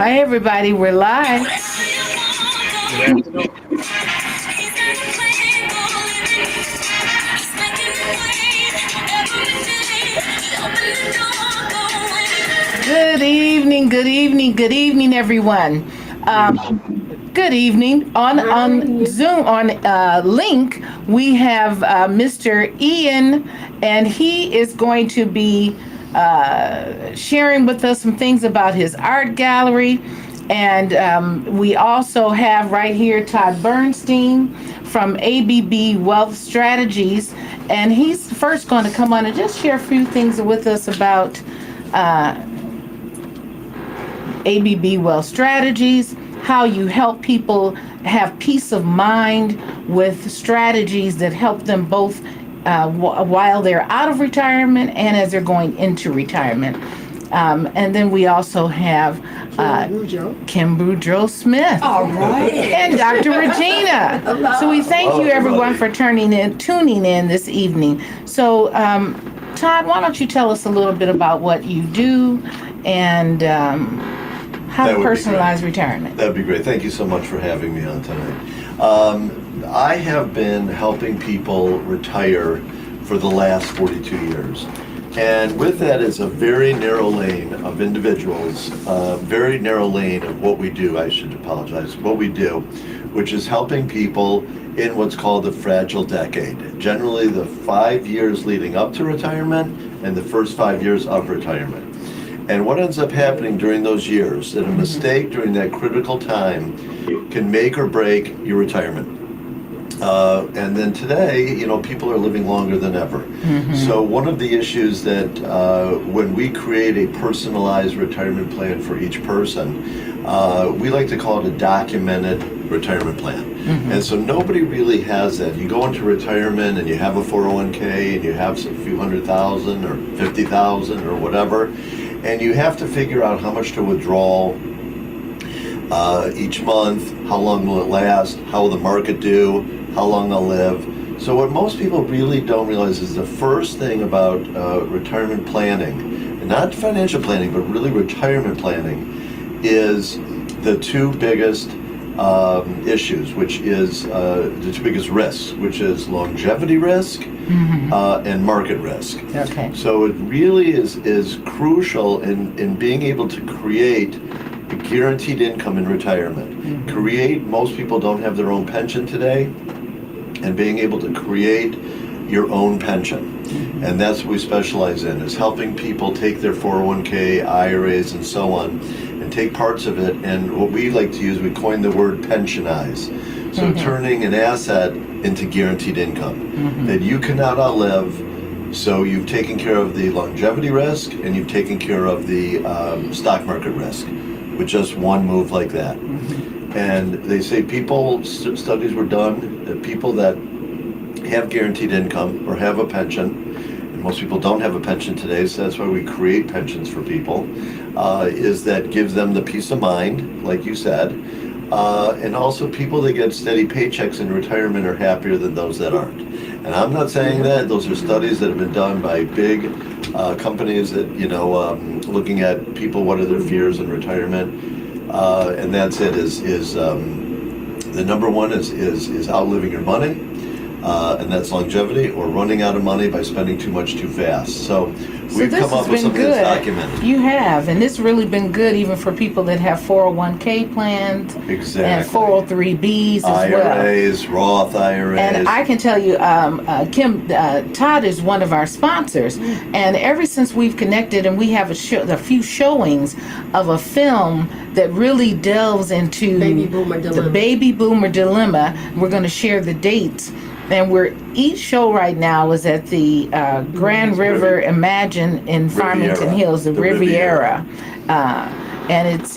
Hi, everybody. We're live. Good evening, good evening, good evening, everyone. Good evening. On Zoom, on Link, we have Mr. Ian, and he is going to be sharing with us some things about his art gallery. And we also have right here Todd Bernstein from ABB Wealth Strategies. And he's first going to come on and just share a few things with us about ABB Wealth Strategies, how you help people have peace of mind with strategies that help them both while they're out of retirement and as they're going into retirement. And then we also have Kim Boudreaux Smith. All right. And Dr. Regina. Hello. So we thank you everyone for tuning in this evening. So Todd, why don't you tell us a little bit about what you do and how to personalize retirement? That'd be great. Thank you so much for having me on tonight. I have been helping people retire for the last 42 years. And with that is a very narrow lane of individuals, very narrow lane of what we do, what we do, which is helping people in what's called the fragile decade. Generally the 5 years leading up to retirement and the first 5 years of retirement. And what ends up happening during those years, that a mistake during that critical time can make or break your retirement. And then today, people are living longer than ever. So one of the issues that when we create a personalized retirement plan for each person, we like to call it a documented retirement plan. And so nobody really has that. You go into retirement and you have a 401k and you have some few $100,000 or 50,000 or whatever, and you have to figure out how much to withdraw each month, how long will it last, how will the market do, how long they'll live. So what most people really don't realize is the first thing about retirement planning, and not financial planning, but really retirement planning, is the two biggest issues, which is the two biggest risks, which is longevity risk and market risk. Okay. So it really is crucial in being able to create a guaranteed income in retirement. Most people don't have their own pension today, and being able to create your own pension. And that's what we specialize in, is helping people take their 401k, IRAs, and so on, and take parts of it, and what we like to use, we coined the word pensionize. So turning an asset into guaranteed income that you cannot outlive. So you've taken care of the longevity risk and you've taken care of the stock market risk with just one move like that. And they say studies were done that people that have guaranteed income or have a pension, and most people don't have a pension today, so that's why we create pensions for people, is that gives them the peace of mind, like you said, and also people that get steady paychecks in retirement are happier than those that aren't. And I'm not saying that. Those are studies that have been done by big companies that, looking at people, what are their fears in retirement. And that's it, is the number one is outliving your money, and that's longevity, or running out of money by spending too much too fast. So we've come up with something that's documented. You have, and it's really been good even for people that have 401k plans and 403bs as IRAs, well. Roth IRAs. And I can tell you, Kim, Todd is one of our sponsors, and ever since we've connected, and we have a few showings of a film that really delves into the baby boomer dilemma. We're going to share the dates. And each show right now is at the Grand River Imagine in Farmington Hills, the Riviera. And it's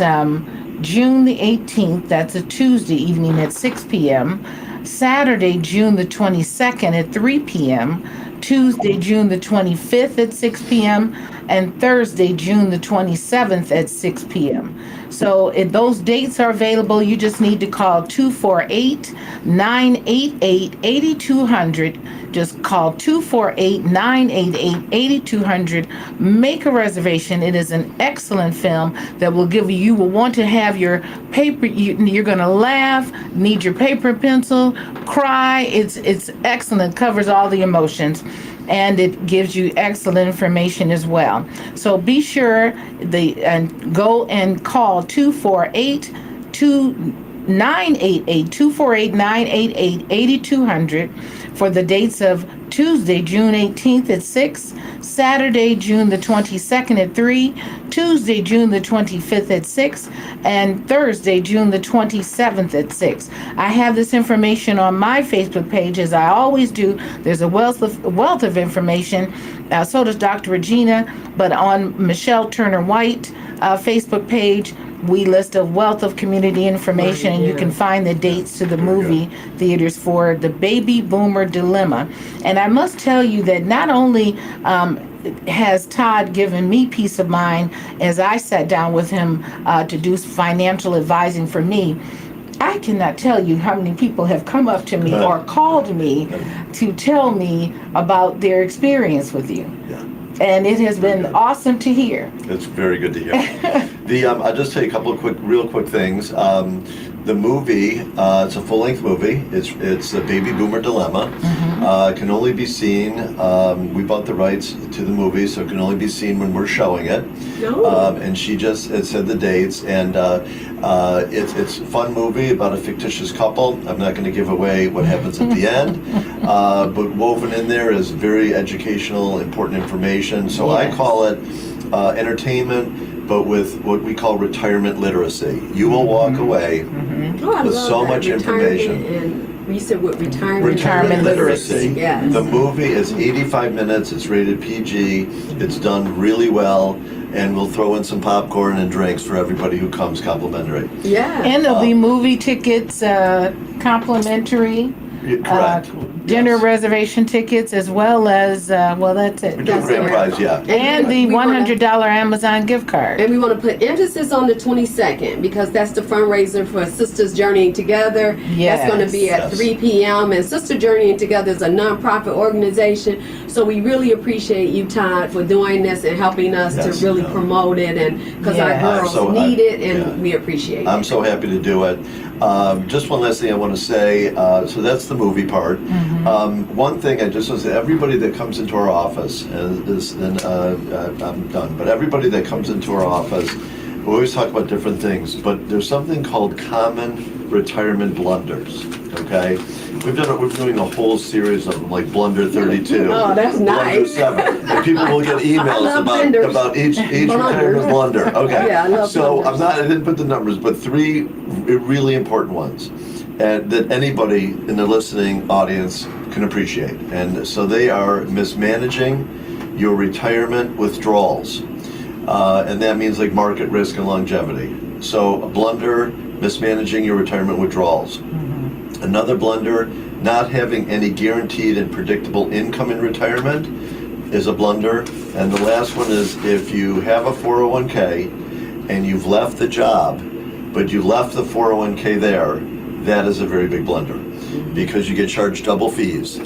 June the 18th, that's a Tuesday evening at 6 p.m., Saturday, June the 22nd at 3 p.m., Tuesday, June the 25th at 6 p.m., and Thursday, June the 27th at 6 p.m. So if those dates are available, you just need to call 248-988-8200. Just call 248-988-8200. Make a reservation. It is an excellent film that will give you, you will want to have your paper, you're going to laugh, need your paper and pencil, cry. It's excellent, covers all the emotions, and it gives you excellent information as well. So be sure and go and call 248-988-8200 for the dates of Tuesday, June 18th at 6, Saturday, June the 22nd at 3, Tuesday, June the 25th at 6, and Thursday, June the 27th at 6. I have this information on my Facebook page, as I always do. There's a wealth of information. So does Dr. Regina, but on Michelle Turner White Facebook page, we list a wealth of community information, and you can find the dates to the movie theaters for the Baby Boomer Dilemma. And I must tell you that not only has Todd given me peace of mind as I sat down with him to do financial advising for me, I cannot tell you how many people have come up to me or called me to tell me about their experience with you. Yeah. And it has been awesome to hear. It's very good to hear. I'll just tell you a couple of real quick things. The movie, it's a full-length movie. It's the Baby Boomer Dilemma. It can only be seen. We bought the rights to the movie, so it can only be seen when we're showing it. And she just said the dates, and it's a fun movie about a fictitious couple. I'm not going to give away what happens at the end, but woven in there is very educational, important information. So I call it entertainment, but with what we call retirement literacy. You will walk away with so much information. And you said what Retirement literacy. Yes. The movie is 85 minutes. It's rated PG. It's done really well, and we'll throw in some popcorn and drinks for everybody who comes complimentary. Yeah. And there'll be movie tickets, complimentary. Correct. Dinner reservation tickets, as well as, that's it. We do a grand prize, yeah. And the $100 Amazon gift card. And we want to put emphasis on the 22nd because that's the fundraiser for Sisters Journeying Together. Yes. That's going to be at 3 p.m. And Sister Journeying Together is a nonprofit organization. So we really appreciate you, Todd, for doing this and helping us to really promote it. And because our girls need it, and we appreciate it. I'm so happy to do it. Just one last thing I want to say. So that's the movie part. One thing I just want to say, everybody that comes into our office, I'm done, but everybody that comes into our office, we always talk about different things, but there's something called common retirement blunders, okay? We're doing a whole series of them, like Blunder 32. Oh, that's Blunder nice. 7. And people will get emails about each retirement blunder. Okay. Yeah, I love blunders. I didn't put the numbers, but 3 really important ones, and that anybody in the listening audience can appreciate. And so they are mismanaging your retirement withdrawals. And that means like market risk and longevity. So a blunder, mismanaging your retirement withdrawals. Another blunder, not having any guaranteed and predictable income in retirement is a blunder. And the last one is if you have a 401k and you've left the job, but you left the 401k there, that is a very big blunder because you get charged double fees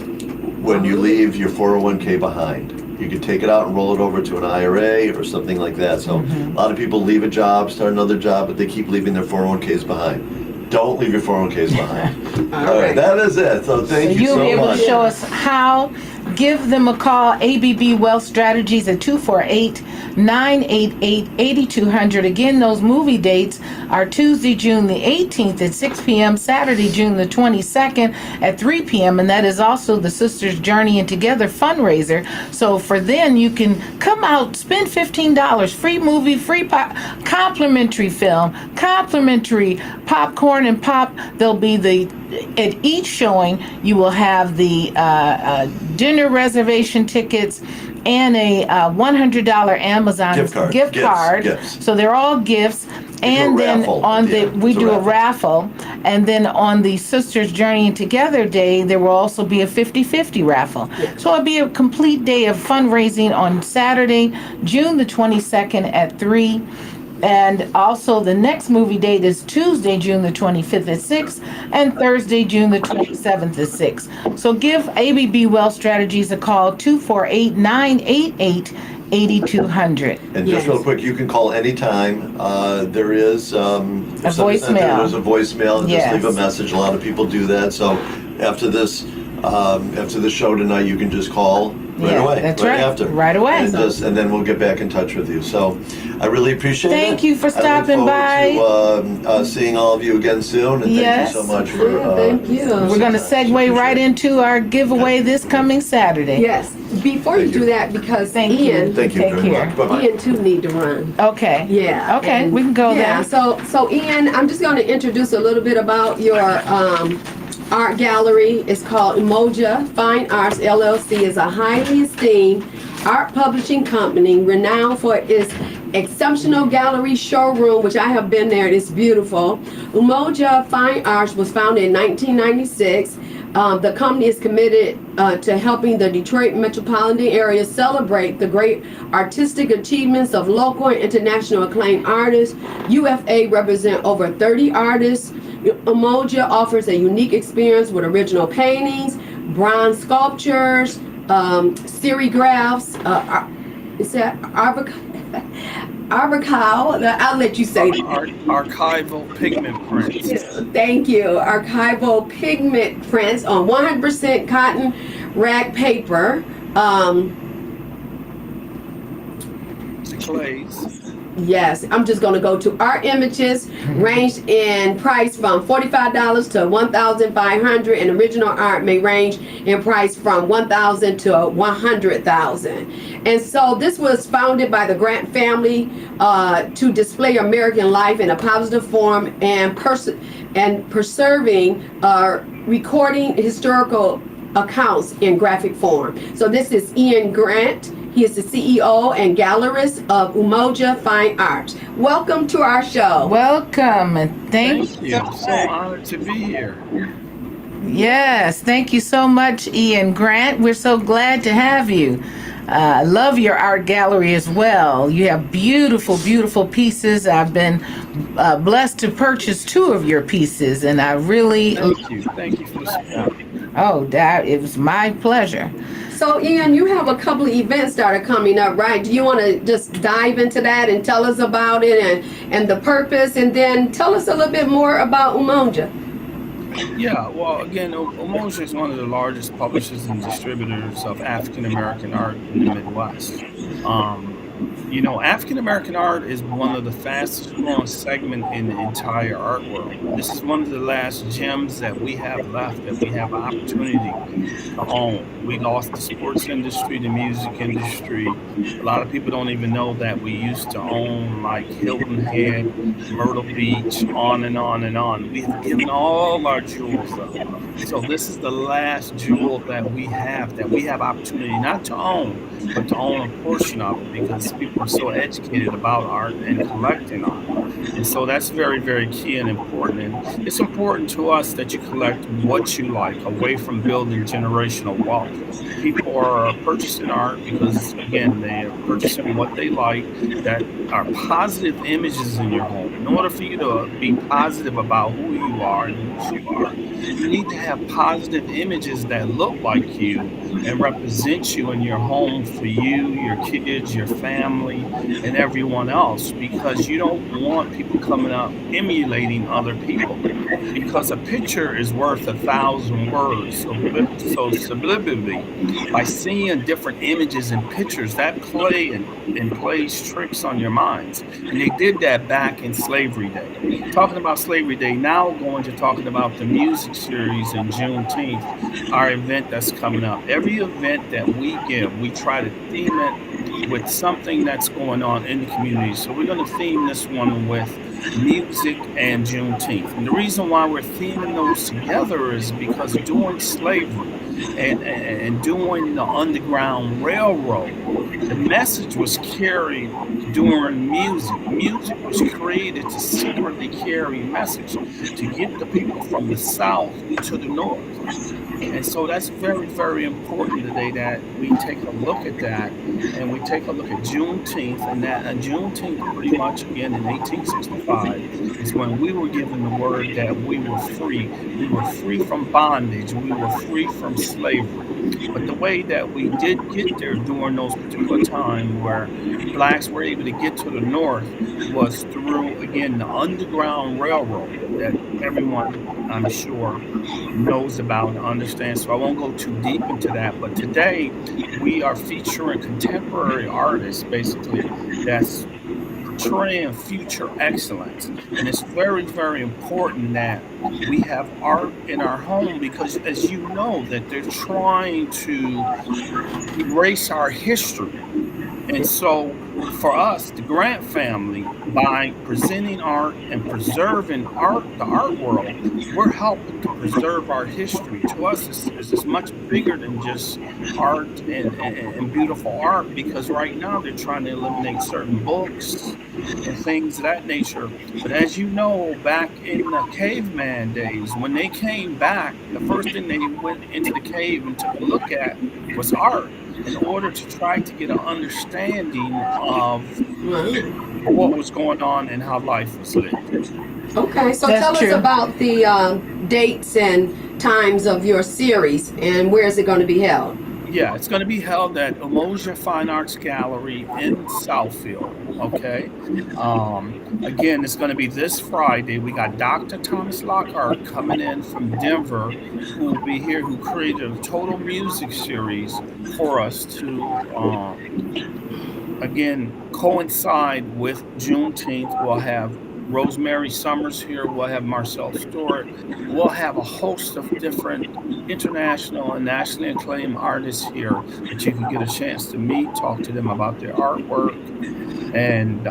when you leave your 401k behind. You could take it out and roll it over to an IRA or something like that. So a lot of people leave a job, start another job, but they keep leaving their 401ks behind. Don't leave your 401ks behind. All right, that is it. So thank you so much. You'll be able to show us how. Give them a call, ABB Wealth Strategies at 248-988-8200. Again, those movie dates are Tuesday, June the 18th at 6 p.m., Saturday, June the 22nd at 3 p.m., and that is also the Sisters Journeying Together fundraiser. So for then, you can come out, spend $15, free movie, free complimentary film, complimentary popcorn and pop. There'll be at each showing, you will have the dinner reservation tickets and a $100 Amazon gift card. Gifts. So they're all gifts. And then we do a raffle. And then on the Sisters Journeying Together Day, there will also be a 50-50 raffle. So it'll be a complete day of fundraising on Saturday, June the 22nd at 3. And also, the next movie date is Tuesday, June the 25th at 6, and Thursday, June the 27th at 6. So give ABB Wealth Strategies a call, 248-988-8200. And just real quick, you can call anytime. There is a voicemail. There's a voicemail, and Yes. just leave a message. A lot of people do that. So after this show tonight, you can just call right away. That's right right. after. Right away. And then we'll get back in touch with you. So I really appreciate it. Thank you for stopping I look forward to seeing all of you again soon. And Yes. thank you so much for. Thank you. We're going to segue right into our giveaway this coming Saturday. Yes. Before you do that, because Thank you. Ian, Thank you Take very care. much. Bye-bye. Ian too need to run. Okay. Yeah. Okay, and- we can go yeah, there. So Ian, I'm just going to introduce a little bit about your art gallery. It's called Wjzz Fine Arts LLC. Is a highly esteemed art publishing company renowned for its exceptional gallery showroom, which I have been there. It's beautiful. Wjzz Fine Arts was founded in 1996. The company is committed to helping the Detroit metropolitan area celebrate the great artistic achievements of local and international acclaimed artists. UFA represent over 30 artists. Wjzz offers a unique experience with original paintings, bronze sculptures, serigraphs, is that archival? I'll let you say it. Archival pigment prints. Thank you. Archival pigment prints on 100% cotton rag paper. Clays. Yes, I'm just going to go to art images, range in price from $45 to $1,500, and original art may range in price from $1,000 to $100,000. And so this was founded by the Grant family to display American life in a positive form and preserving recording historical accounts in graphic form. So this is Ian Grant. He is the CEO and gallerist of Wjzz Fine Arts. Welcome to our show. Welcome, and thank Thank you. I'm so honored to be here. Yes, thank you so much, Ian Grant. We're so glad to have you. I love your art gallery as well. You have beautiful, beautiful pieces. I've been blessed to purchase 2 of your pieces, and I really, Thank you. Thank you for the support. it was my pleasure. So Ian, you have a couple of events that are coming up, right? Do you want to just dive into that and tell us about it and the purpose, and then tell us a little bit more about Wjzz? Yeah, well, again, Wjzz is one of the largest publishers and distributors of African American art in the Midwest. African American art is one of the fastest growing segment in the entire art world. This is one of the last gems that we have left that we have an opportunity to own. We lost the sports industry, the music industry. A lot of people don't even know that we used to own like Hilton Head, Myrtle Beach, on and on and on. We have given all our jewels up. So this is the last jewel that we have opportunity not to own, but to own a portion of it, because people are so educated about art and collecting art. And so that's very, very key and important. And it's important to us that you collect what you like away from building generational wealth. People are purchasing art because, again, they are purchasing what they like that are positive images in your home. In order for you to be positive about who you are and who you are, you need to have positive images that look like you and represent you in your home for you, your kids, your family, and everyone else, because you don't want people coming up emulating other people, because a picture is worth 1,000 words. So subliminally, by seeing different images and pictures, that plays tricks on your minds. And they did that back in Slavery Day. Talking about Slavery Day, now going to talking about the music series in Juneteenth, our event that's coming up. Every event that we give, we try to theme it with something that's going on in the community. So we're going to theme this one with music and Juneteenth. And the reason why we're theming those together is because during slavery, and doing the Underground Railroad. The message was carried during music. Music was created to secretly carry message to get the people from the South to the North. And so that's very, very important today that we take a look at that, and we take a look at Juneteenth, and that Juneteenth pretty much again in 1865 is when we were given the word that we were free. We were free from bondage. We were free from slavery. But the way that we did get there during those particular times where blacks were able to get to the North was through, again, the Underground Railroad that everyone, I'm sure, knows about and understands. So I won't go too deep into that. But today we are featuring contemporary artists, basically, that's portraying future excellence. And it's very, very important that we have art in our home because, as you know, that they're trying to erase our history. And so for us, the Grant family, by presenting art and preserving art, the art world, we're helping to preserve our history. To us, it's much bigger than just art and beautiful art, because right now they're trying to eliminate certain books and things of that nature. But as you know, back in the caveman days, when they came back, the first thing they went into the cave and took a look at was art, in order to try to get an understanding of what was going on and how life was lived. Okay, so That's tell true. us about the dates and times of your series, and where is it going to be held? Yeah, it's going to be held at Umoja Fine Arts Gallery in Southfield. Okay. Again, it's going to be this Friday. We got Dr. Thomas Lockhart coming in from Denver, who will be here, who created a total music series for us to, again, coincide with Juneteenth. We'll have Rosemary Summers here. We'll have Marcel Stewart. We'll have a host of different international and nationally acclaimed artists here that you can get a chance to meet, talk to them about their artwork. And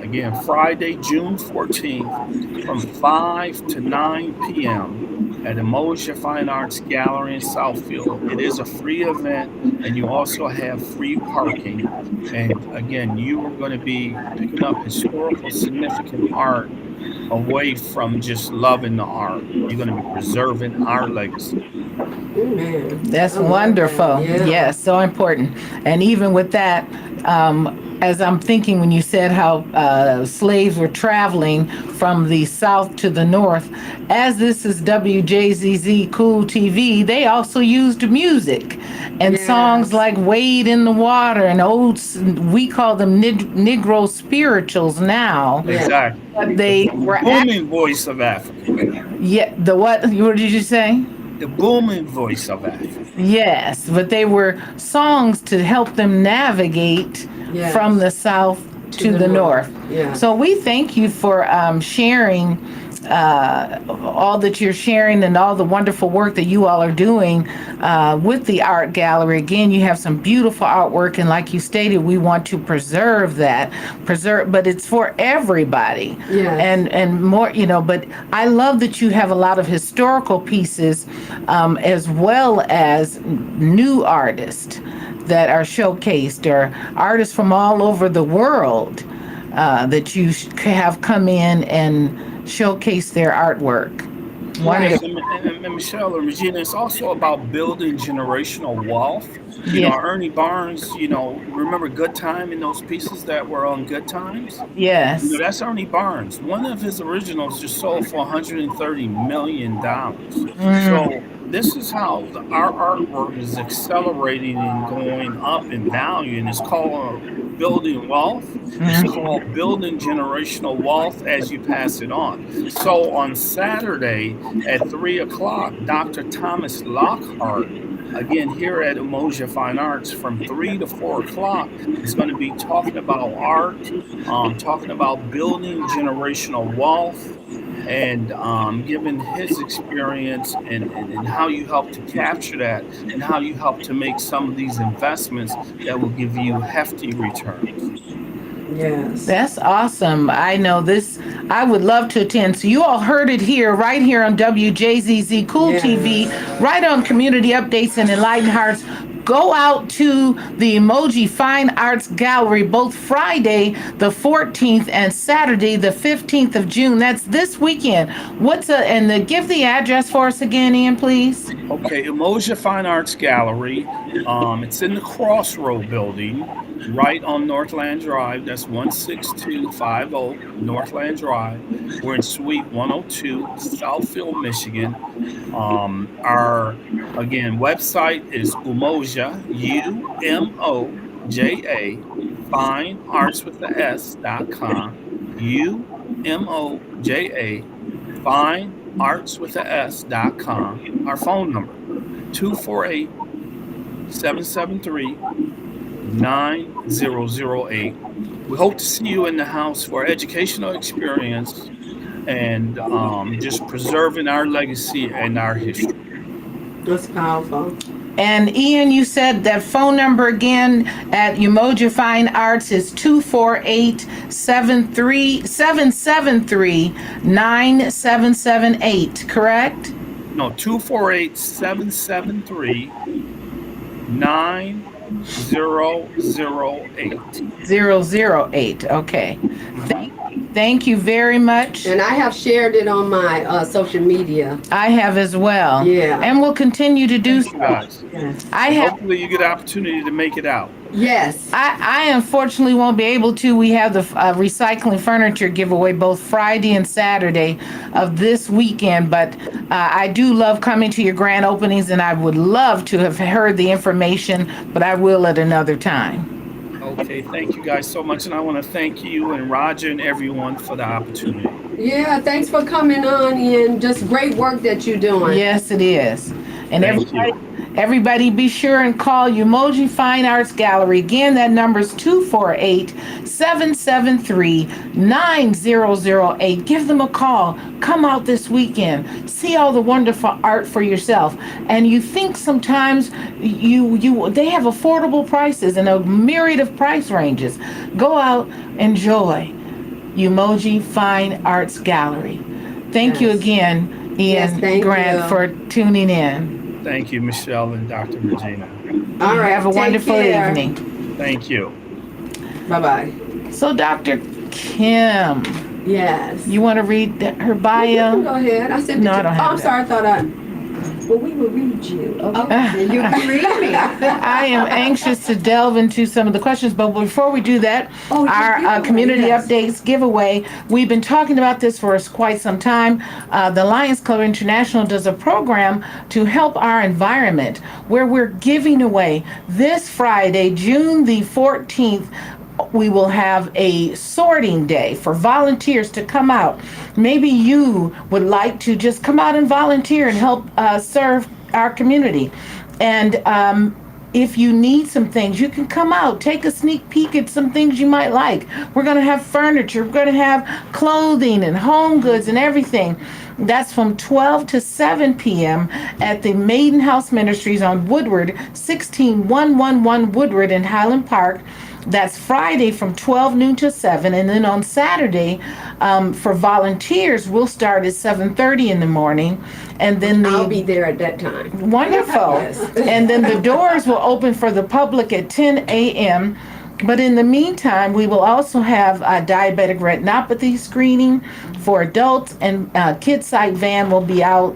again, Friday, June 14th, from 5 to 9 p.m. at Umoja Fine Arts Gallery in Southfield. It is a free event, and you also have free parking. And again, you are going to be picking up historical significant art away from just loving the art. You're going to be preserving our legacy. Amen. That's I love wonderful. that. Yeah. Yes, so important. And even with that, as I'm thinking when you said how slaves were traveling from the south to the north, as this is Wjzz Cool TV, they also used music and Yes. songs like Wade in the Water and we call them Negro spirituals now. Yeah. Exactly. But they were Booming voice of Africa. yeah, the what did you say? The booming voice of Africa. Yes, but they were songs to help them navigate Yes. from the south to the north. Yeah. So we thank you for sharing all that you're sharing and all the wonderful work that you all are doing with the art gallery. Again, you have some beautiful artwork, and like you stated, we want to preserve that, but it's for everybody. Yes. And more, but I love that you have a lot of historical pieces as well as new artists that are showcased, or artists from all over the world that you have come in and showcase their artwork. Wonderful. And Michelle and Regina, it's also about building generational wealth. You Yeah. know, Ernie Barnes, remember Good Time in those pieces that were on Good Times? Yes. That's Ernie Barnes. One of his originals just sold for $130 million. So this is how our artwork is accelerating and going up in value, and it's called building wealth. It's called building generational wealth as you pass it on. So on Saturday at 3 o'clock, Dr. Thomas Lockhart, again here at Umoja Fine Arts, from 3 to 4 o'clock, is going to be talking about art, talking about building generational wealth, and given his experience and how you help to capture that, and how you help to make some of these investments that will give you hefty returns. Yes. That's awesome. I know this. I would love to attend. So you all heard it here, right here on WJZZ Cool Yes. TV, right on Community Updates and Enlightened Hearts. Go out to the Emoji Fine Arts Gallery both Friday the 14th and Saturday the 15th of June. That's this weekend. Give the address for us again, Ian, please. Okay, Emoji Fine Arts Gallery. It's in the Crossroad building, right on Northland Drive. That's 16250 Northland Drive. We're in Suite 102, Southfield, Michigan. Our website is Umoja, UMOJA, fineartswithas.com. UMOJA, fineartswithas.com. Our phone number, 248-773-9008. We hope to see you in the house for educational experience and just preserving our legacy and our history. That's powerful. And Ian, you said that phone number again at Umoja Fine Arts is 248-773-9778, correct? No, 248-773-9008. 008. Okay. Thank you very much. And I have shared it on my social media. I have as well. Yeah. And we'll continue to do so. Guys. Yes. Hopefully you get an opportunity to make it out. Yes. I unfortunately won't be able to. We have the recycling furniture giveaway both Friday and Saturday of this weekend, but I do love coming to your grand openings, and I would love to have heard the information, but I will at another time. Okay, thank you guys so much, and I want to thank you and Roger and everyone for the opportunity. Yeah, thanks for coming on, Ian. Just great work that you're doing. Yes, it is. And Thank everybody be sure and call Umoji Fine Arts Gallery. Again, that number is 248-773-9008. Give them a call. Come out this weekend. See all the wonderful art for yourself. And you think sometimes they have affordable prices and a myriad of price ranges. Go out, enjoy Umoji Fine Arts Gallery. Thank you again, Ian Grant, for tuning in. Thank you, Michelle and Dr. Regina. All right. Have a wonderful evening. Thank you. Bye-bye. So, Dr. Kim, Yes. you want to read her bio? Go ahead. I said, No, I don't have I'm that. sorry. I thought well, we will read you. Okay. You can read me. I am anxious to delve into some of the questions, but before we do that, your our giveaway, community yes. updates giveaway. We've been talking about this for quite some time. The Lions Club International does a program to help our environment where we're giving away this Friday, June the 14th. We will have a sorting day for volunteers to come out. Maybe you would like to just come out and volunteer and help serve our community. And if you need some things, you can come out, take a sneak peek at some things you might like. We're going to have furniture, we're going to have clothing and home goods and everything. That's from 12 to 7 p.m. at the Maiden House Ministries on Woodward, 16111 Woodward in Highland Park. That's Friday from 12 noon to 7. And then on Saturday, for volunteers, we'll start at 7:30 in the morning. And then I'll be there at that time. Wonderful. Yes. And then the doors will open for the public at 10 a.m. But in the meantime, we will also have a diabetic retinopathy screening for adults, and Kids Sight van will be out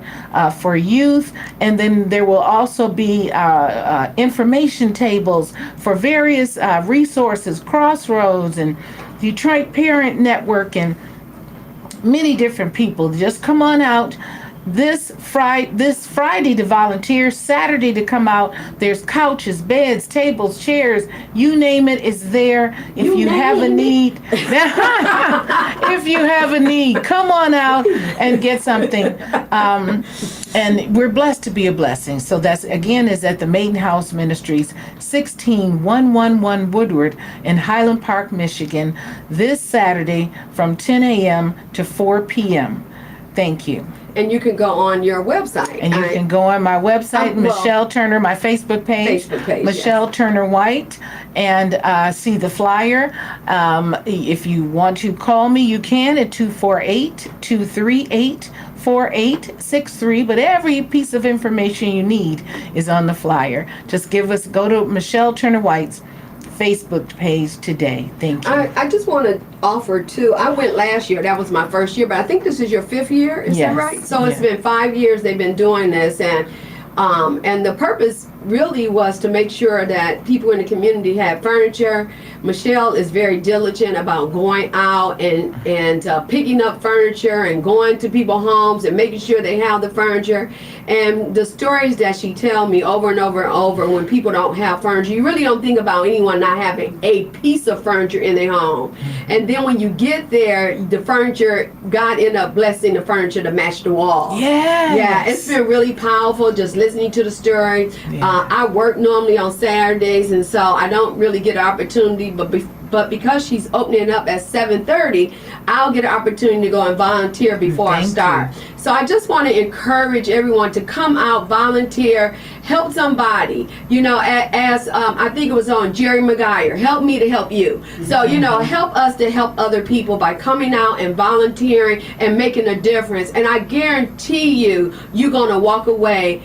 for youth. And then there will also be information tables for various resources, Crossroads and Detroit Parent Network, and many different people. Just come on out. This Friday to volunteer, Saturday to come out. There's couches, beds, tables, chairs, you name it, it's there. If you have a need, if you have a need, come on out and get something. And we're blessed to be a blessing. So that's, again, is at the Maiden House Ministries, 16111 Woodward in Highland Park, Michigan, this Saturday from 10 a.m. to 4 p.m. Thank you. And you can go on your website. And you can go on my website, Michelle Turner, my Facebook page, Michelle Turner White, and see the flyer. If you want to call me, you can at 248-238-4863. But every piece of information you need is on the flyer. Just go to Michelle Turner White's Facebook page today. Thank you. I just want to offer too. I went last year. That was my first year, but I think this is your 5th year. Is that right? So it's been 5 years they've been doing this, and the purpose really was to make sure that people in the community had furniture. Michelle is very diligent about going out and picking up furniture and going to people's homes and making sure they have the furniture. And the stories that she tells me over and over and over, when people don't have furniture, you really don't think about anyone not having a piece of furniture in their home. And then when you get there, the furniture, God ended up blessing the furniture to match the wall. Yes. Yeah, it's been really powerful just listening to the story. I work normally on Saturdays, and so I don't really get an opportunity, but because she's opening up at 7:30, I'll get an opportunity to go and volunteer before I start. So I just want to encourage everyone to come out, volunteer, help somebody. You know, as I think it was on Jerry Maguire, help me to help you. So, you know, help us to help other people by coming out and volunteering and making a difference. And I guarantee you, you're going to walk away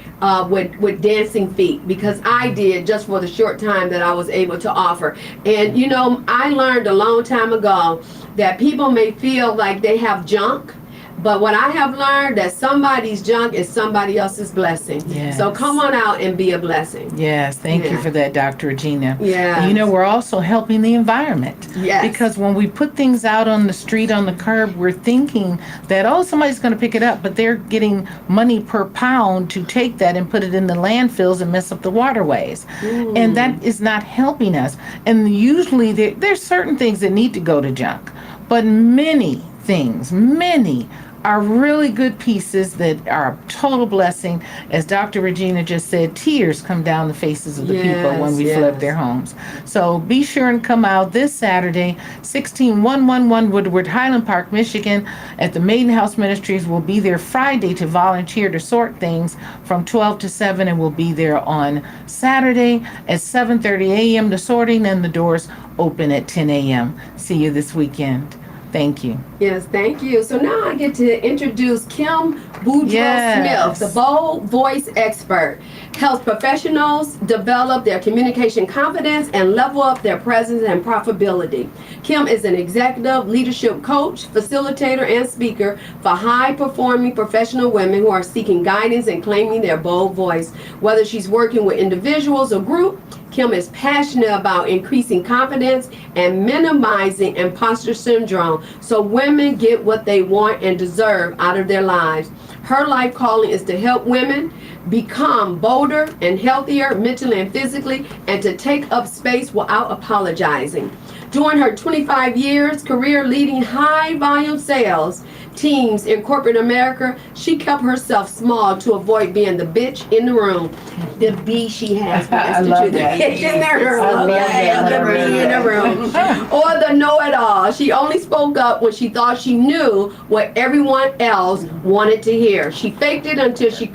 with dancing feet, because I did just for the short time that I was able to offer. And, you know, I learned a long time ago that people may feel like they have junk, but what I have learned, that somebody's junk is somebody else's blessing. Yes. So come on out and be a blessing. Yes, thank you for that, Dr. Regina. Yeah. You know, we're also helping the environment. Yes. Because when we put things out on the street, on the curb, we're thinking that, somebody's going to pick it up, but they're getting money per pound to take that and put it in the landfills and mess up the waterways. And that is not helping us. And usually there's certain things that need to go to junk, but many are really good pieces that are a total blessing. As Dr. Regina just said, tears come down the faces of the people when we flip their homes. So be sure and come out this Saturday, 16111 Woodward, Highland Park, Michigan, at the Maiden House Ministries. We'll be there Friday to volunteer to sort things from 12 to 7, and we'll be there on Saturday at 7:30 a.m. the sorting, and the doors open at 10 a.m. See you this weekend. Thank you. Yes, thank you. So now I get to introduce Kim Boudreaux-Smith, the bold voice expert. Helps professionals develop their communication confidence and level up their presence and profitability. Kim is an executive leadership coach, facilitator, and speaker for high-performing professional women who are seeking guidance and claiming their bold voice. Whether she's working with individuals or group, Kim is passionate about increasing confidence and minimizing imposter syndrome so women get what they want and deserve out of their lives. Her life calling is to help women become bolder and healthier mentally and physically, and to take up space without apologizing. During her 25 years career leading high volume sales teams in corporate America, she kept herself small to avoid being the bitch in the room. The B she has. I love that. The bee in the room. Or the know-it-all. She only spoke up when she thought she knew what everyone else wanted to hear. She faked it until she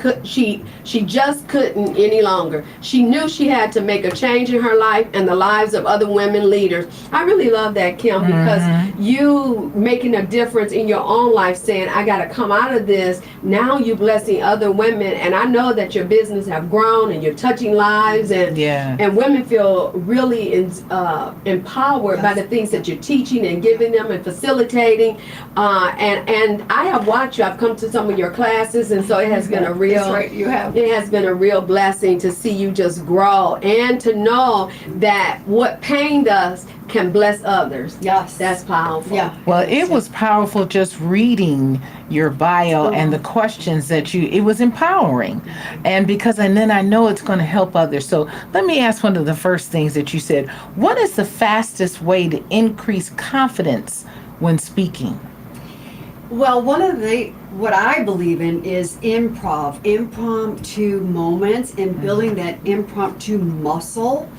just couldn't any longer. She knew she had to make a change in her life and the lives of other women leaders. I really love that, Kim, because you making a difference in your own life, saying, I got to come out of this. Now you're blessing other women, and I know that your business have grown and you're touching lives, and women feel really empowered by the things that you're teaching and giving them and facilitating. And I have watched you. I've come to some of your classes, and so it has been a real it has been a real blessing to see you just grow and to know that what pain does can bless others. Yes. That's powerful. Yeah. Well, it was powerful just reading your bio and the questions that it was empowering. And then I know it's going to help others. So let me ask one of the first things that you said. What is the fastest way to increase confidence when speaking? Well, what I believe in is impromptu moments, and building that impromptu muscle,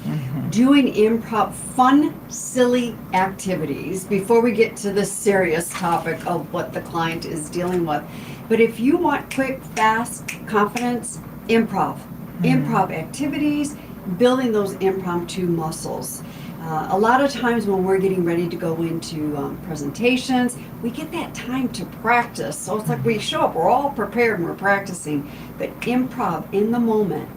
doing fun, silly activities before we get to the serious topic of what the client is dealing with. But if you want quick, fast confidence, improv activities, building those impromptu muscles. A lot of times when we're getting ready to go into presentations, we get that time to practice. So it's like we show up, we're all prepared and we're practicing, but improv in the moment,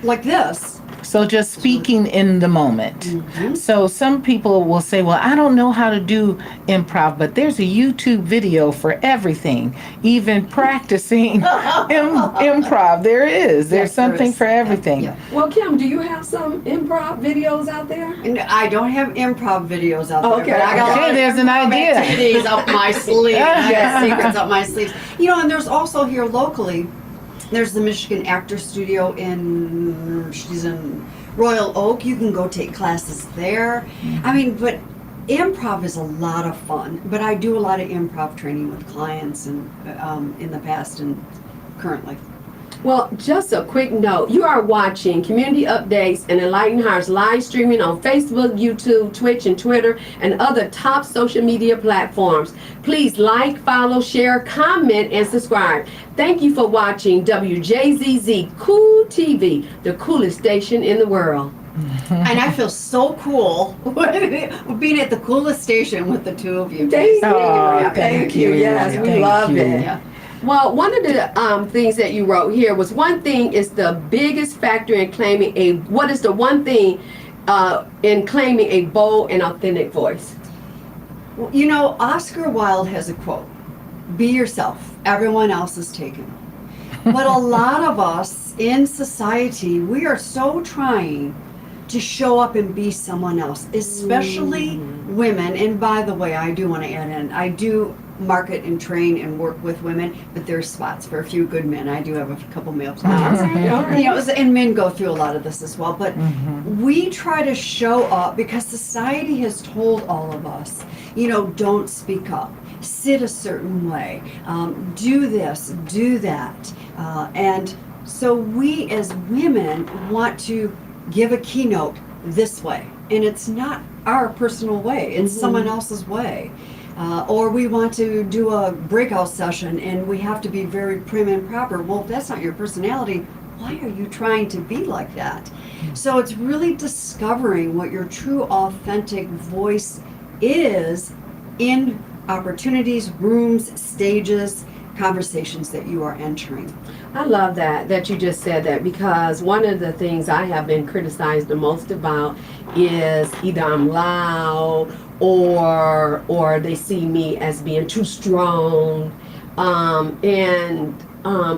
like this. So just speaking in the moment. Mhm. So some people will say, well, I don't know how to do improv, but there's a YouTube video for everything, even practicing improv. There is. There's Yes, there something is. for everything. Yeah. Well, Kim, do you have some improv videos out there? And I don't have improv videos out there. Okay. But I got a lot Okay, of there's an improv idea. activities up my sleeve. I Yeah. got secrets up my sleeves. You know, and there's also here locally, there's the Michigan Actor Studio she's in Royal Oak. You can go take classes there. I mean, but improv is a lot of fun. But I do a lot of improv training with clients and in the past and currently. Well, just a quick note. You are watching Community Updates and Enlightened Hearts live streaming on Facebook, YouTube, Twitch, and Twitter, and other top social media platforms. Please like, follow, share, comment, and subscribe. Thank you for watching WJZZ Cool TV, the coolest station in the world. And I feel so cool being at the coolest station with the two of you. Thank you. Oh, Thank you. Yes, we Thank love you. it. Yeah. Well, one of the things that you wrote here was one thing is the biggest factor in claiming what is the one thing in claiming a bold and authentic voice? Well, you know, Oscar Wilde has a quote, "Be yourself, everyone else is taken." But a lot of us in society, we are so trying to show up and be someone else, especially women. And by the way, I do want to add in, I do market and train and work with women, but there's spots for a few good men. I do have a couple male clients. You know, and men go through a lot of this as well. But we try to show up because society has told all of us, you know, don't speak up, sit a certain way, do this, do that. And so we as women want to give a keynote this way. And it's not our personal way, it's someone else's way. Or we want to do a breakout session and we have to be very prim and proper. Well, if that's not your personality, why are you trying to be like that? So it's really discovering what your true authentic voice is in opportunities, rooms, stages, conversations that you are entering. I love that you just said that, because one of the things I have been criticized the most about is either I'm loud or they see me as being too strong, and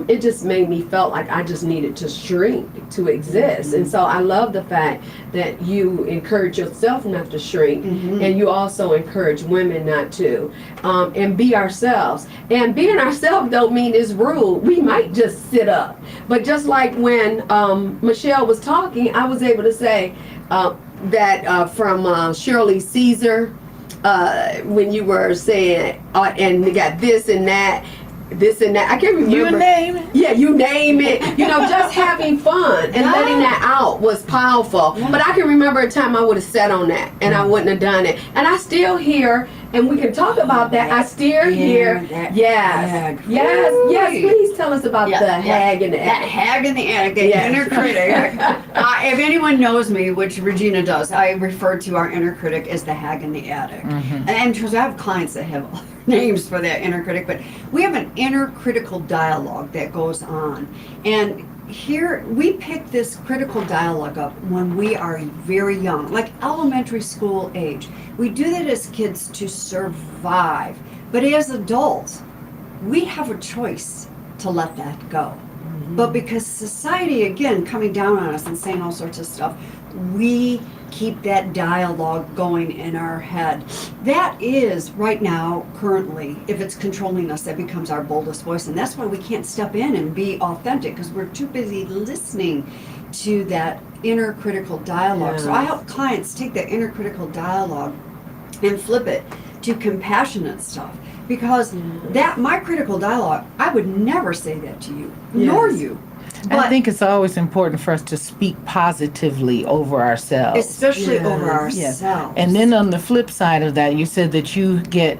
it just made me felt like I just needed to shrink to exist. And so I love the fact that you encourage yourself not to shrink, and you also encourage women not to, and be ourselves. And being ourselves don't mean it's rude. We might just sit up. But just like when Michelle was talking, I was able to say that from Shirley Caesar, when you were saying, and they got this and that, I can't remember. You name it. Yeah, you name it. You know, just having fun and letting that out was powerful. But I can remember a time I would have sat on that and I wouldn't have done it. And I still hear, and we can talk about that. I still hear, yes, please tell us about the hag in the That attic. hag in the attic, the inner critic. If anyone knows me, which Regina does, I refer to our inner critic as the hag in the attic. And because I have clients that have other names for that inner critic, but we have an inner critical dialogue that goes on. And here we pick this critical dialogue up when we are very young, like elementary school age. We do that as kids to survive. But as adults, we have a choice to let that go. But because society, again, coming down on us and saying all sorts of stuff, we keep that dialogue going in our head. That is right now, currently, if it's controlling us, that becomes our boldest voice. And that's why we can't step in and be authentic, because we're too busy listening to that inner critical dialogue. So I help clients take that inner critical dialogue and flip it to compassionate stuff. Because that, my critical dialogue, I would never say that to you, nor you. But I think it's always important for us to speak positively over ourselves. especially over Yes. ourselves. And then on the flip side of that, you said that you get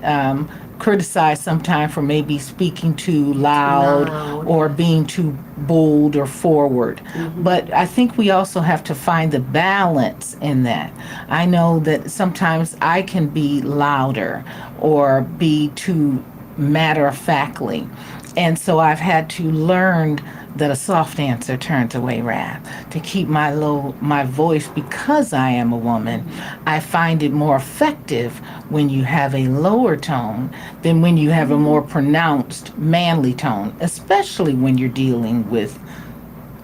criticized sometimes for maybe speaking too loud or being too bold or forward. But I think we also have to find the balance in that. I know that sometimes I can be louder or be too matter-of-factly. And so I've had to learn that a soft answer turns away wrath. To keep my voice, because I am a woman, I find it more effective when you have a lower tone than when you have a more pronounced manly tone, especially when you're dealing with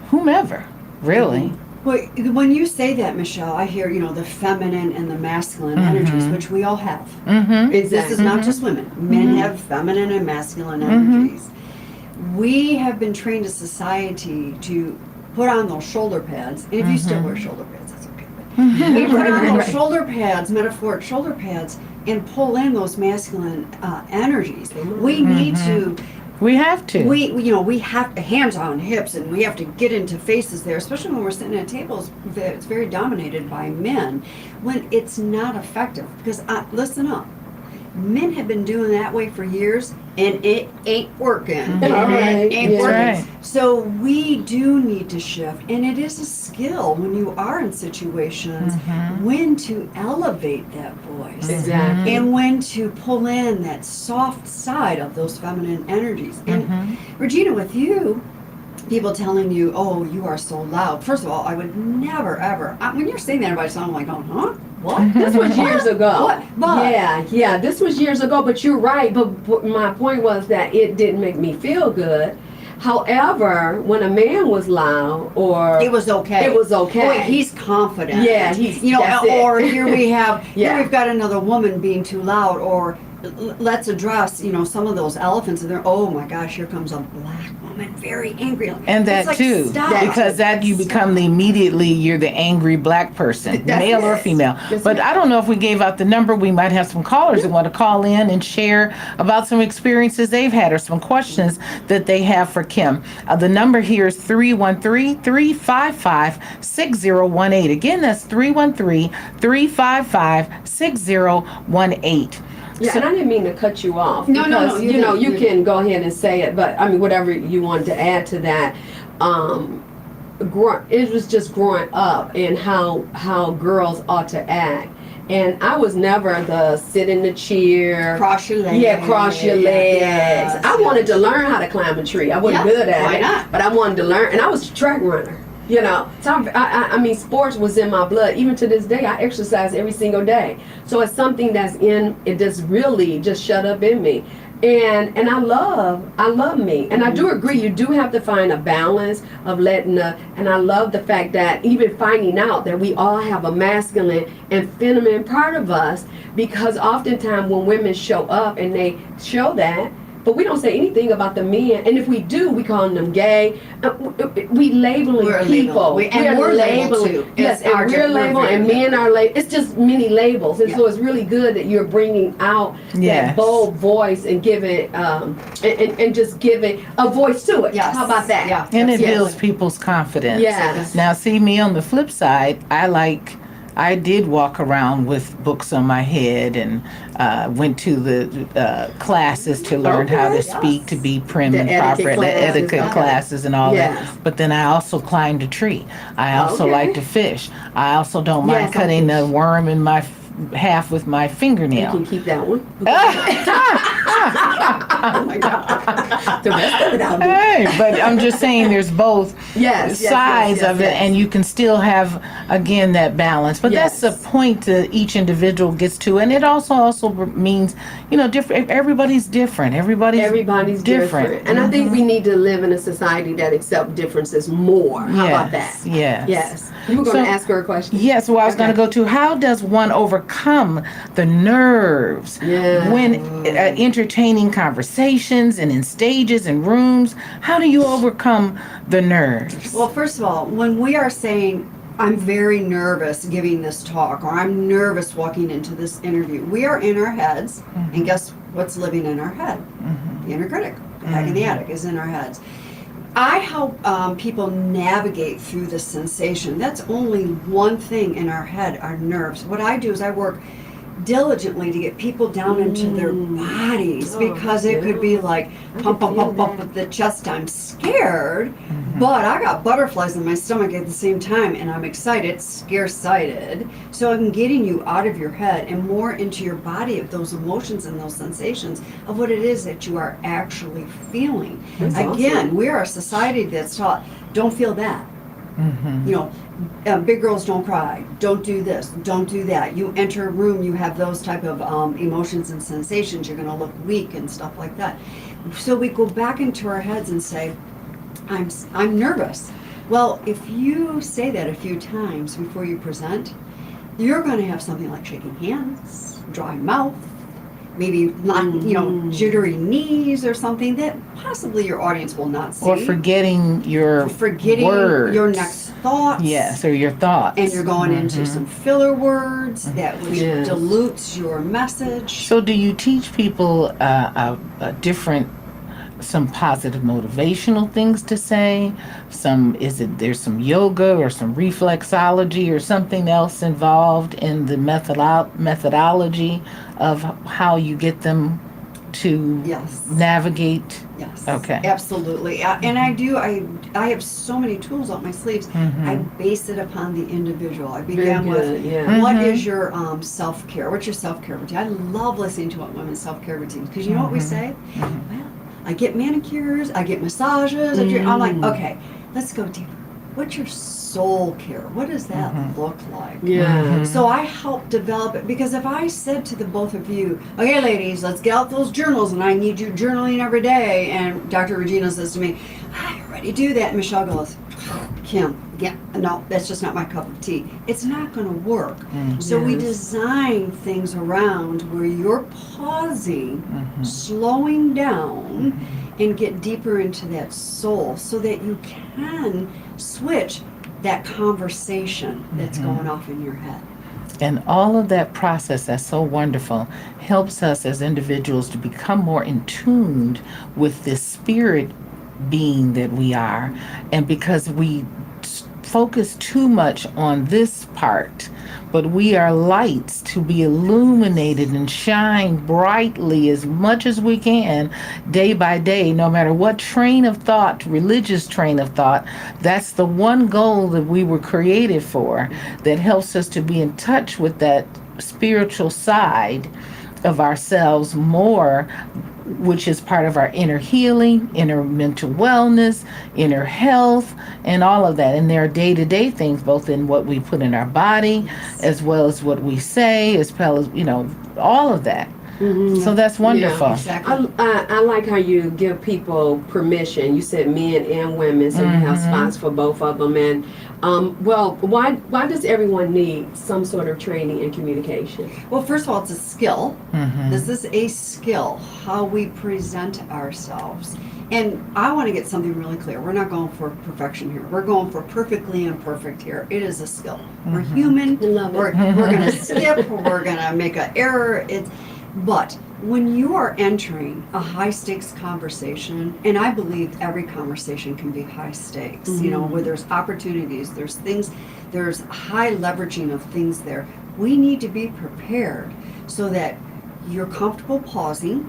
whomever, really. Well, when you say that, Michelle, I hear, the feminine and the masculine energies, which we all have. This is not just women. Men have feminine and masculine energies. We have been trained as society to put on those shoulder pads. And if you still wear shoulder pads, that's okay. But we put on those shoulder pads, metaphoric shoulder pads, and pull in those masculine energies. We need to. We have to. We have to hands on hips, and we have to get into faces there, especially when we're sitting at tables that's very dominated by men, when it's not effective. Because listen up, men have been doing that way for years, and it ain't working. It ain't working. Right. So we do need to shift, and it is a skill when you are in situations when to elevate that voice. Exactly. And when to pull in that soft side of those feminine energies. And Regina, with you, people telling you, oh, you are so loud. First of all, I would never, ever, when you're saying that, everybody's sounding like, going, huh? What? This was years ago. What? But, yeah, this was years ago, but you're right. But my point was that it didn't make me feel good. However, when a man was loud, or it was okay. It was okay. Boy, he's confident. Yeah, he's that's or it. here we have here we've got another woman being too loud, or let's address some of those elephants in there. Oh my gosh, here comes a black woman, very angry. And that like, too, stop. because that you become you're the angry black person, male or female. But I don't know if we gave out the number. We might have some callers that want to call in and share about some experiences they've had or some questions that they have for Kim. The number here is 313-355-6018. Again, that's 313-355-6018. Yeah, and I didn't mean to cut you off. No, because, you can go ahead and say it, but I mean, whatever you wanted to add to that. It was just growing up and how girls ought to act. And I was never the sit in the chair. Cross your legs. Yeah, cross your legs. Yes, I wanted to learn how to climb a tree. I wasn't good at why it. not? But I wanted to learn, and I was a track runner. So I mean, sports was in my blood. Even to this day, I exercise every single day. So it's something it just really just shut up in me. And I love me. And I do agree, you do have to find a balance of and I love the fact that even finding out that we all have a masculine and feminine part of us, because oftentimes when women show up and they show that, but we don't say anything about the men. And if we do, we call them gay. We labeling people. We're labeled too. Yes, and we're labeled, and men are labeled. It's just many labels. And so it's really good that you're bringing out that bold voice and giving, and just giving a voice to it. Yes. How about that? Yeah. And it builds people's confidence. Yes. Now, see, me on the flip side, I did walk around with books on my head and went to the classes to learn how to speak, to be prim and proper, the etiquette classes and all that. But then I also climbed a tree. I also like to fish. I also don't mind cutting a worm in my half with my fingernail. You can keep that one. Oh my God. The rest of it I'll do. Hey, but I'm just saying there's both sides of it, and you can still have, again, that balance. But that's the point that each individual gets to. And it also means, different. Everybody's different. Everybody's different. And I think we need to live in a society that accepts differences more. How about that? Yes. You were going to ask her a question. Yes, well, I was going to go to, how does one overcome the nerves when entertaining conversations and in stages and rooms? How do you overcome the nerves? Well, first of all, when we are saying, I'm very nervous giving this talk, or I'm nervous walking into this interview, we are in our heads, and guess what's living in our head? The inner critic, the hag in the attic is in our heads. I help people navigate through the sensation. That's only one thing in our head, our nerves. What I do is I work diligently to get people down into their bodies, because it could be like pump, pump, pump, pump with the chest. I'm scared, but I got butterflies in my stomach at the same time, and I'm excited, scare-sighted. So I'm getting you out of your head and more into your body of those emotions and those sensations of what it is that you are actually feeling. That's Again, awesome. we are a society that's taught, don't feel that. You know, big girls don't cry, don't do this, don't do that. You enter a room, you have those type of emotions and sensations, you're going to look weak and stuff like that. So we go back into our heads and say, I'm nervous. Well, if you say that a few times before you present, you're going to have something like shaking hands, dry mouth, maybe not, you know, jittery knees or something that possibly your audience will not see. Or forgetting your words. Your next thoughts. Yes, or your thoughts. And you're going into some filler words that which Yes. dilutes your message. So do you teach people some positive motivational things to say? There's some yoga or some reflexology or something else involved in the methodology of how you get them to Yes. navigate? Yes. Okay. Absolutely. And I have so many tools up my sleeves. I base it upon the individual. I began with what is your self-care? What's your self-care routine? I love listening to what women's self-care routines, because you know what we say? Well, I get manicures, I get massages. I'm like, okay, let's go deeper. What's your soul care? What does that look like? Yeah. So I help develop it, because if I said to the both of you, okay, ladies, let's get out those journals, and I need you journaling every day, and Dr. Regina says to me, I already do that, and Michelle goes, Kim, yeah, no, that's just not my cup of tea. It's not going to work. So we design things around where you're pausing, slowing down, and get deeper into that soul, so that you can switch that conversation that's going off in your head. And all of that process, that's so wonderful, helps us as individuals to become more in tune with this spirit being that we are. And because we focus too much on this part, but we are lights to be illuminated and shine brightly as much as we can day by day, no matter what train of thought, religious train of thought. That's the one goal that we were created for, that helps us to be in touch with that spiritual side of ourselves more, which is part of our inner healing, inner mental wellness, inner health, and all of that. And there are day-to-day things, both in what we put in our body, as well as what we say, as well as, you know, all of that. So that's wonderful. Yeah. Exactly. I like how you give people permission. You said men and women, so you have spots for both of them. And well, why does everyone need some sort of training in communication? Well, first of all, it's a skill. This is a skill, how we present ourselves. And I want to get something really clear. We're not going for perfection here. We're going for perfectly imperfect here. It is a skill. We're human. We're going to skip. We're going to make an error. But when you are entering a high stakes conversation, and I believe every conversation can be high stakes, you know, where there's opportunities, there's things, there's high leveraging of things there. We need to be prepared so that you're comfortable pausing,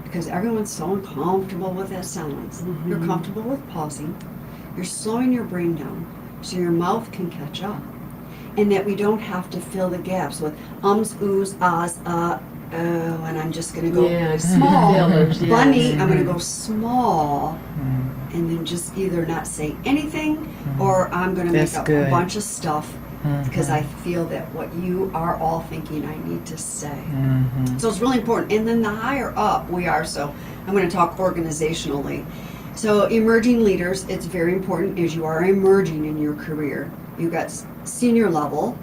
because everyone's so uncomfortable with that silence. You're comfortable with pausing. You're slowing your brain down so your mouth can catch up. And that we don't have to fill the gaps with ums, oohs, ahs, and I'm just going to go small. Bunny, I'm going to go small, and then just either not say anything, or I'm going to make up a bunch of stuff, because I feel that what you are all thinking I need to say. So it's really important. And then the higher up we are, so I'm going to talk organizationally. So emerging leaders, it's very important as you are emerging in your career. You've got senior level,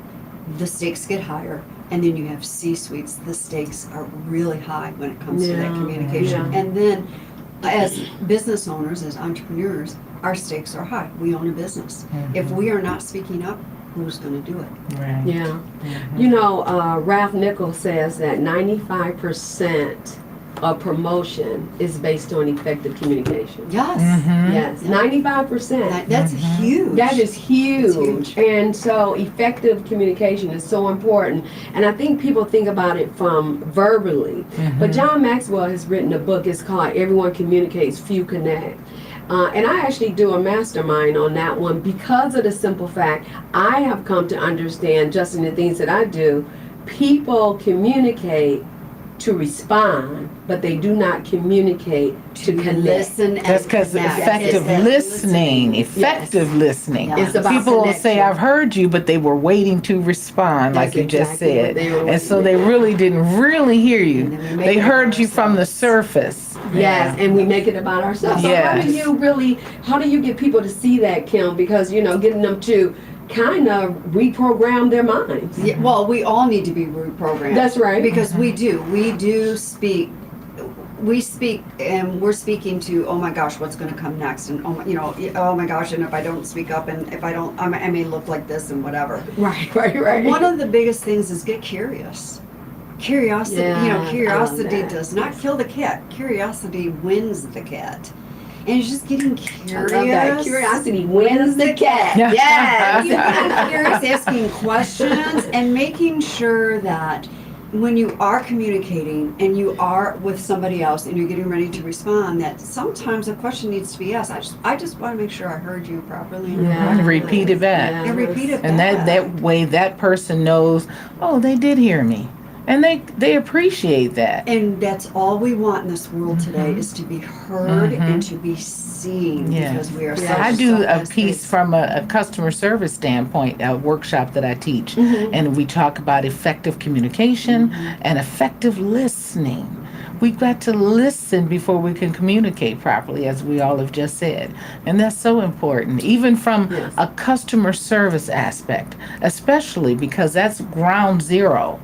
the stakes get higher, and then you have C-suites, the stakes are really high when it comes to that communication. And then as business owners, as entrepreneurs, our stakes are high. We own a business. If we are not speaking up, who's going to do it? Right. Yeah. You know, Ralph Nichols says that 95% of promotion is based on effective communication. Yes. Yes, 95%. That's huge. That is huge. huge. And so effective communication is so important. And I think people think about it from verbally. But John Maxwell has written a book. It's called Everyone Communicates, Few Connect. And I actually do a mastermind on that one because of the simple fact I have come to understand, just in the things that I do, people communicate to respond, but they do not communicate to connect. Listen. That's because effective listening, effective listening. Yeah. It's about People will connection. say, I've heard you, but they were waiting to respond, That's like you just exactly what said. they were And so waiting they for. really didn't really hear you. And then we make They it heard about you from the ourselves. surface. Yes, and we make it about ourselves. So Yes. how do you get people to see that, Kim? Because, getting them to kind of reprogram their minds. Yeah, well, we all need to be reprogrammed. That's right. Because we do speak. We speak, and we're speaking to, oh my gosh, what's going to come next, and oh my gosh, and if I don't speak up, and if I don't, I may look like this, and whatever. Right. One of the biggest things is get curious. Curiosity, Yeah, curiosity I love that. does not kill the cat. Curiosity wins the cat. And it's just getting curious. I love that. Curiosity wins the cat. Yeah. Yes. Getting curious, asking questions, and making sure that when you are communicating and you are with somebody else and you're getting ready to respond, that sometimes a question needs to be asked. I just want to make sure I heard you properly. And repeat it back. And repeat it And back. that way that person knows, oh, they did hear me. And they appreciate that. And that's all we want in this world today is to be heard and to be seen, Yeah. because we are Yeah. so I do a selfless. piece from a customer service standpoint, a workshop that I teach, and we talk about effective communication and effective listening. We've got to listen before we can communicate properly, as we all have just said. And that's so important, even from Yes. a customer service aspect, especially because that's ground zero.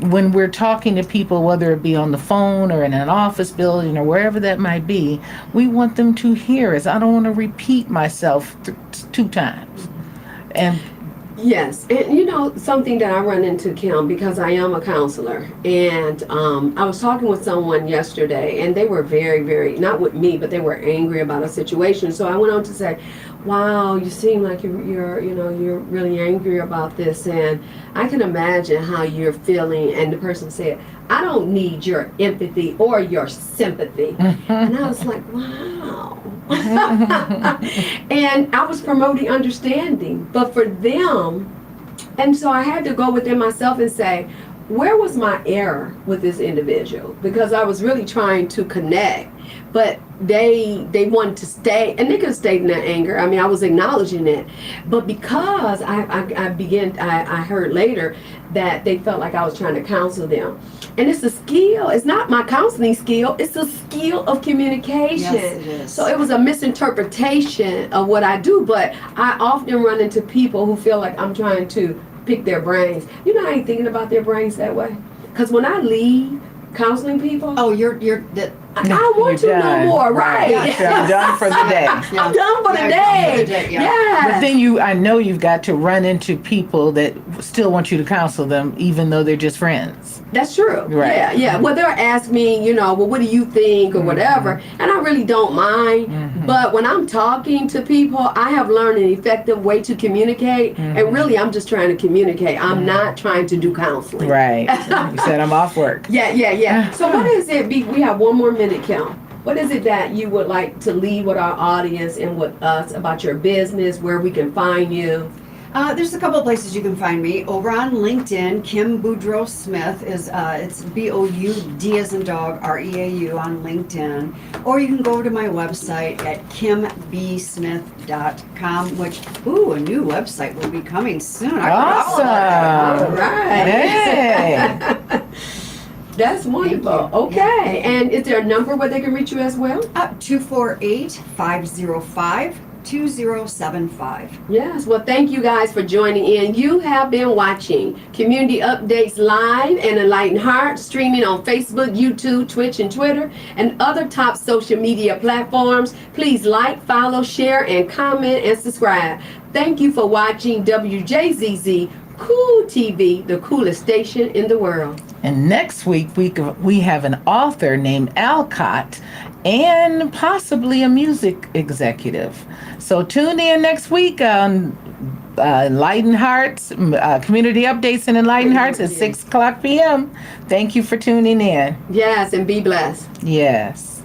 When we're talking to people, whether it be on the phone or in an office building or wherever that might be, we want them to hear us. I don't want to repeat myself two times. And Yes, and something that I run into, Kim, because I am a counselor, and I was talking with someone yesterday, and they were very, very, not with me, but they were angry about a situation. So I went on to say, wow, you seem like you're really angry about this, and I can imagine how you're feeling. And the person said, I don't need your empathy or your sympathy. And I was like, wow. And I was promoting understanding, but for them, and so I had to go within myself and say, where was my error with this individual? Because I was really trying to connect, but they wanted to stay, and they could have stayed in that anger. I mean, I was acknowledging it, but because I heard later that they felt like I was trying to counsel them. And it's a skill. It's not my counseling skill. It's a skill of communication. Yes, it is. So it was a misinterpretation of what I do, but I often run into people who feel like I'm trying to pick their brains. I ain't thinking about their brains that way. Because when I leave counseling people, Oh, you're that. I don't want to You're no done. more, right? I'm done for the day. I'm done for the Yeah, day. done for the day, yeah. Yes. But then I know you've got to run into people that still want you to counsel them, even though they're just friends. That's true. Right. Yeah, yeah. Well, they'll ask me, well, what do you think or whatever, and I really don't mind. But when I'm talking to people, I have learned an effective way to communicate, and really, I'm just trying to communicate. I'm not trying to do counseling. Right. You said I'm off work. Yeah. So what is it? We have one more minute, Kim. What is it that you would like to leave with our audience and with us about your business, where we can find you? There's a couple of places you can find me. Over on LinkedIn, Kim Boudreau Smith is it's BOUD as in dog, REAU on LinkedIn. Or you can go to my website at kimbsmith.com, which a new website will be coming soon. Awesome. All right. Hey. That's wonderful. Thank you. Okay. And is there a number where they can reach you as well? 248-505-2075. Yes. Well, thank you guys for joining in. You have been watching Community Updates Live and Enlightened Heart, streaming on Facebook, YouTube, Twitch, and Twitter, and other top social media platforms. Please like, follow, share, and comment, and subscribe. Thank you for watching WJZZ Cool TV, the coolest station in the world. And next week, we have an author named Alcott and possibly a music executive. So tune in next week on Enlightened Hearts, Community Updates and Enlightened Hearts at 6 o'clock p.m. Thank you for tuning in. Yes, and be blessed. Yes.